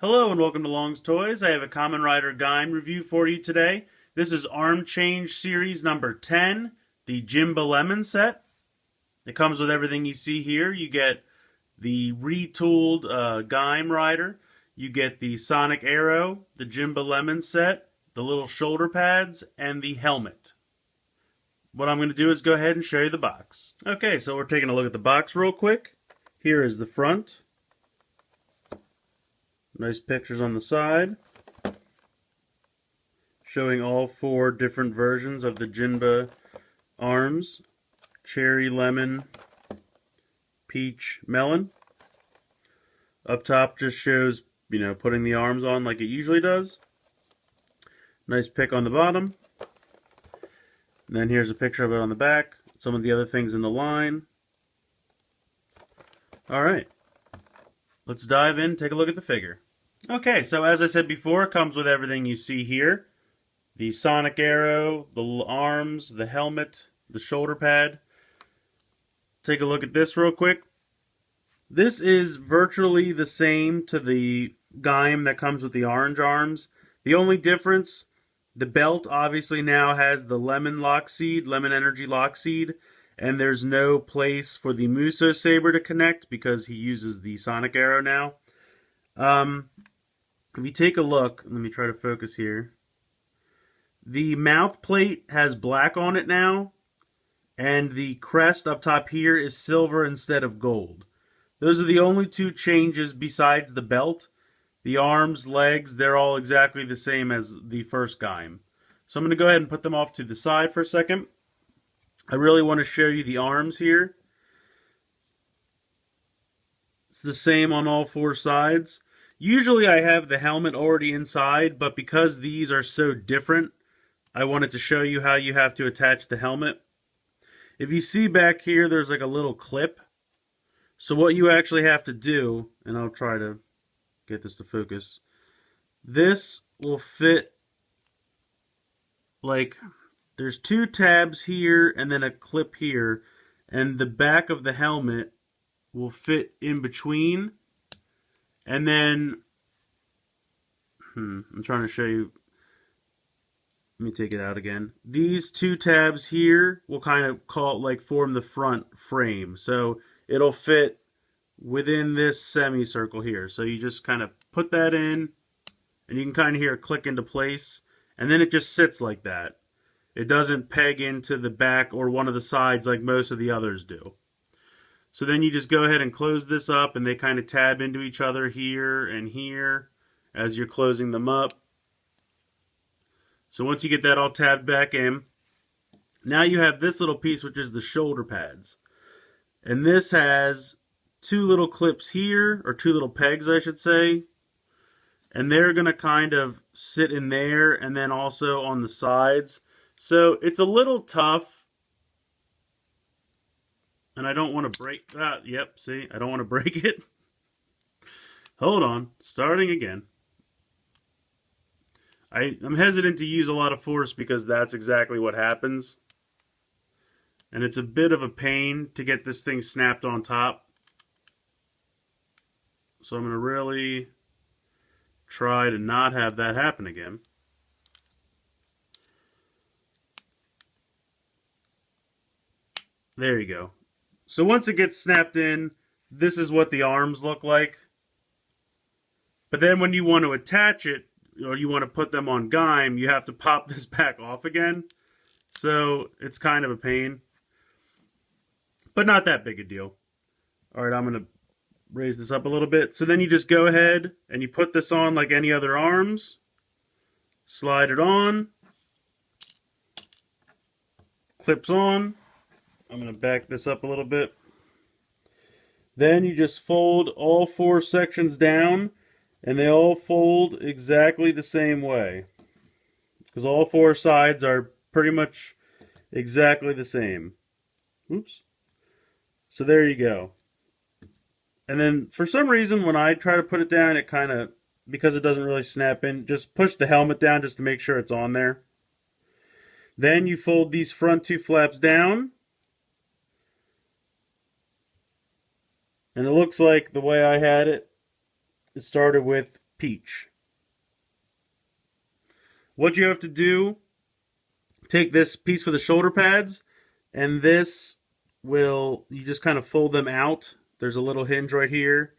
Hello and welcome to Long's Toys. I have a Kamen Rider Gaim review for you today. This is Arm Change Series number 10, the Jinba Lemon set. It comes with everything you see here. You get the retooled Gaim Rider. You get the Sonic Arrow, the Jinba Lemon set, the little shoulder pads, and the helmet. What I'm going to do is go ahead and show you the box. Okay, so we're taking a look at the box real quick. Here is the front. Nice pictures on the side, showing all four different versions of the Jinba arms: cherry, lemon, peach, melon. Up top just shows, putting the arms on like it usually does. Nice pic on the bottom. And then here's a picture of it on the back. Some of the other things in the line. Alright, let's dive in and take a look at the figure. Okay, so as I said before, it comes with everything you see here. The Sonic Arrow, the arms, the helmet, the shoulder pad. Take a look at this real quick. This is virtually the same to the Gaim that comes with the orange arms. The only difference, the belt obviously now has the lemon energy lock seed, and there's no place for the Muso Saber to connect because he uses the Sonic Arrow now. If you take a look, let me try to focus here. The mouth plate has black on it now, and the crest up top here is silver instead of gold. Those are the only two changes besides the belt. The arms, legs, they're all exactly the same as the first Gaim. So I'm going to go ahead and put them off to the side for a second. I really want to show you the arms here. It's the same on all four sides. Usually I have the helmet already inside, but because these are so different, I wanted to show you how you have to attach the helmet. If you see back here, there's like a little clip. So what you actually have to do, and I'll try to get this to focus, this will fit, like, there's two tabs here and then a clip here, and the back of the helmet will fit in between. And then, I'm trying to show you. Let me take it out again. These two tabs here will kind of form the front frame. So it'll fit within this semicircle here. So you just kind of put that in, and you can kind of hear it click into place. And then it just sits like that. It doesn't peg into the back or one of the sides like most of the others do. So then you just go ahead and close this up, and they kind of tab into each other here and here as you're closing them up. So once you get that all tabbed back in, now you have this little piece, which is the shoulder pads. And this has two little clips here, or two little pegs, I should say. And they're going to kind of sit in there and then also on the sides. So it's a little tough. And I don't want to break that. Yep, see, I don't want to break it. Hold on, starting again. I'm hesitant to use a lot of force because that's exactly what happens. And it's a bit of a pain to get this thing snapped on top. So I'm going to really try to not have that happen again. There you go. So once it gets snapped in, this is what the arms look like. But then when you want to attach it, or you want to put them on Gaim, you have to pop this back off again. So it's kind of a pain. But not that big a deal. Alright, I'm going to raise this up a little bit. So then you just go ahead and you put this on like any other arms. Slide it on. Clips on. I'm going to back this up a little bit. Then you just fold all four sections down, and they all fold exactly the same way. Because all four sides are pretty much exactly the same. Oops. So there you go. And then for some reason when I try to put it down, it kind of, because it doesn't really snap in, just push the helmet down just to make sure it's on there. Then you fold these front two flaps down. And it looks like the way I had it, it started with Peach. What you have to do, take this piece for the shoulder pads, and this you just kind of fold them out. There's a little hinge right here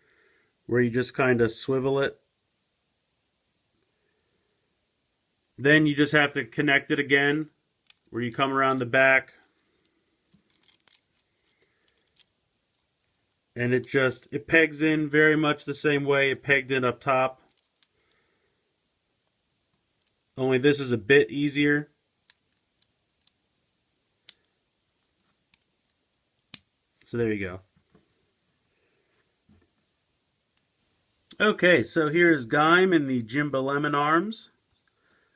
where you just kind of swivel it. Then you just have to connect it again, where you come around the back. And it pegs in very much the same way it pegged in up top. Only this is a bit easier. So there you go. Okay, so here's Gaim in the Jinba lemon arms.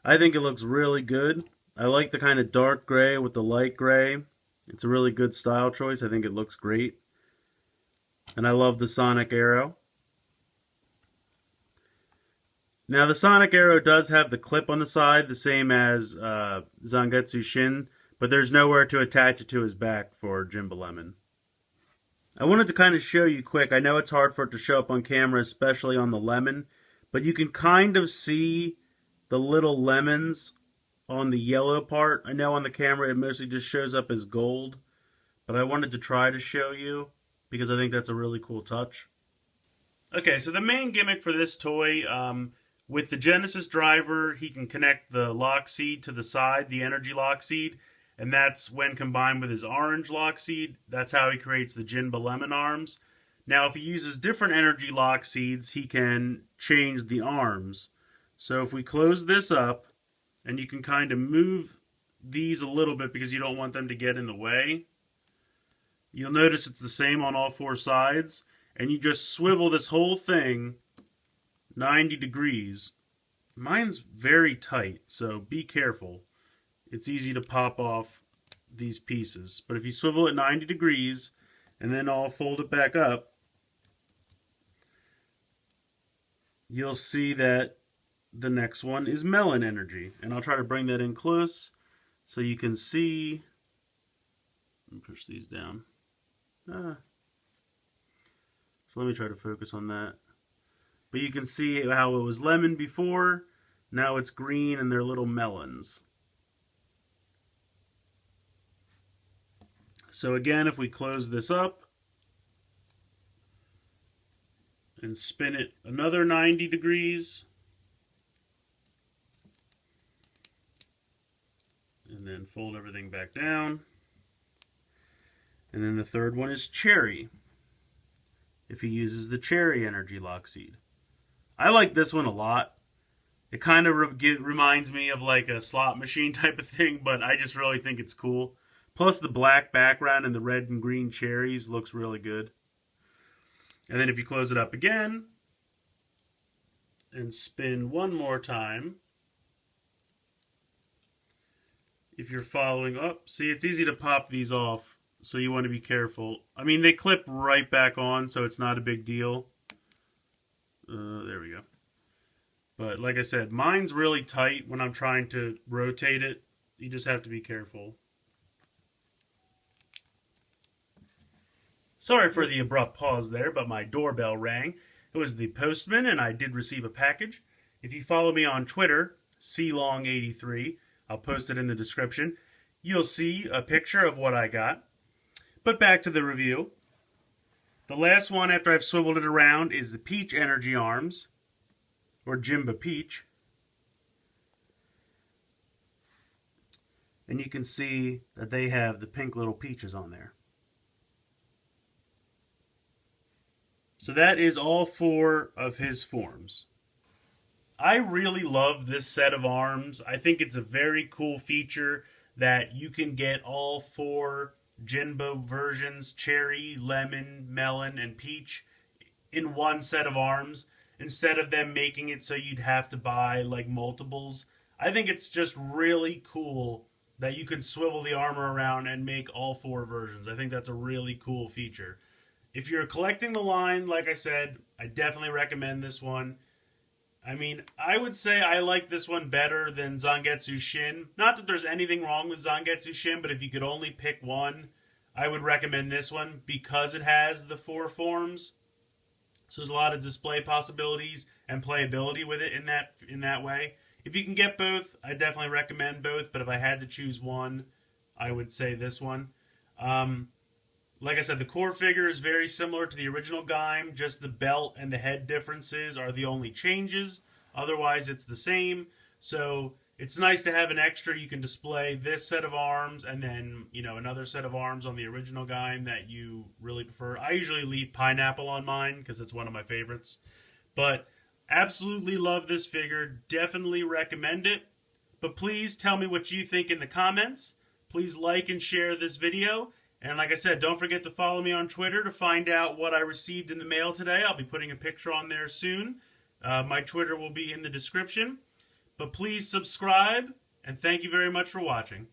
I think it looks really good. I like the kind of dark gray with the light gray. It's a really good style choice. I think it looks great. And I love the Sonic Arrow. Now the Sonic Arrow does have the clip on the side, the same as Zangetsu Shin, but there's nowhere to attach it to his back for Jinba Lemon. I wanted to kind of show you quick. I know it's hard for it to show up on camera, especially on the lemon, but you can kind of see the little lemons on the yellow part. I know on the camera it mostly just shows up as gold, but I wanted to try to show you because I think that's a really cool touch. Okay, so the main gimmick for this toy, with the Genesis driver, he can connect the lock seed to the side, the energy lock seed, and that's when combined with his orange lock seed, that's how he creates the Jinba lemon arms. Now, if he uses different energy lock seeds, he can change the arms. So if we close this up, and you can kind of move these a little bit because you don't want them to get in the way, you'll notice it's the same on all four sides, and you just swivel this whole thing 90 degrees. Mine's very tight, so be careful. It's easy to pop off these pieces. But if you swivel it 90 degrees, and then I'll fold it back up, you'll see that the next one is melon energy. And I'll try to bring that in close so you can see. Let me push these down. So let me try to focus on that. But you can see how it was lemon before, now it's green and they're little melons. So again, if we close this up and spin it another 90 degrees, and then fold everything back down. And then the third one is cherry, if he uses the cherry energy lock seed. I like this one a lot. It kind of reminds me of like a slot machine type of thing, but I just really think it's cool. Plus the black background and the red and green cherries looks really good. And then if you close it up again and spin one more time, if you're following up, see, it's easy to pop these off, so you want to be careful. I mean, they clip right back on, so it's not a big deal. There we go. But like I said, mine's really tight when I'm trying to rotate it. You just have to be careful. Sorry for the abrupt pause there, but my doorbell rang. It was the postman, and I did receive a package. If you follow me on Twitter, CLong83, I'll post it in the description, you'll see a picture of what I got. But back to the review. The last one after I've swiveled it around is the Peach Energy Arms, or Jinba Peach. And you can see that they have the pink little peaches on there. So that is all four of his forms. I really love this set of arms. I think it's a very cool feature that you can get all four Jinba versions, cherry, lemon, melon, and peach, in one set of arms, instead of them making it so you'd have to buy like multiples. I think it's just really cool that you can swivel the armor around and make all four versions. I think that's a really cool feature. If you're collecting the line, like I said, I definitely recommend this one. I mean, I would say I like this one better than Zangetsu Shin. Not that there's anything wrong with Zangetsu Shin, but if you could only pick one, I would recommend this one because it has the four forms. So there's a lot of display possibilities and playability with it in that way. If you can get both, I definitely recommend both. But if I had to choose one, I would say this one. Like I said, the core figure is very similar to the original Gaim. Just the belt and the head differences are the only changes. Otherwise, it's the same. So it's nice to have an extra. You can display this set of arms and then, another set of arms on the original Gaim that you really prefer. I usually leave pineapple on mine because it's one of my favorites. But absolutely love this figure. Definitely recommend it. But please tell me what you think in the comments. Please like and share this video. And like I said, don't forget to follow me on Twitter to find out what I received in the mail today. I'll be putting a picture on there soon. My Twitter will be in the description. But please subscribe, and thank you very much for watching.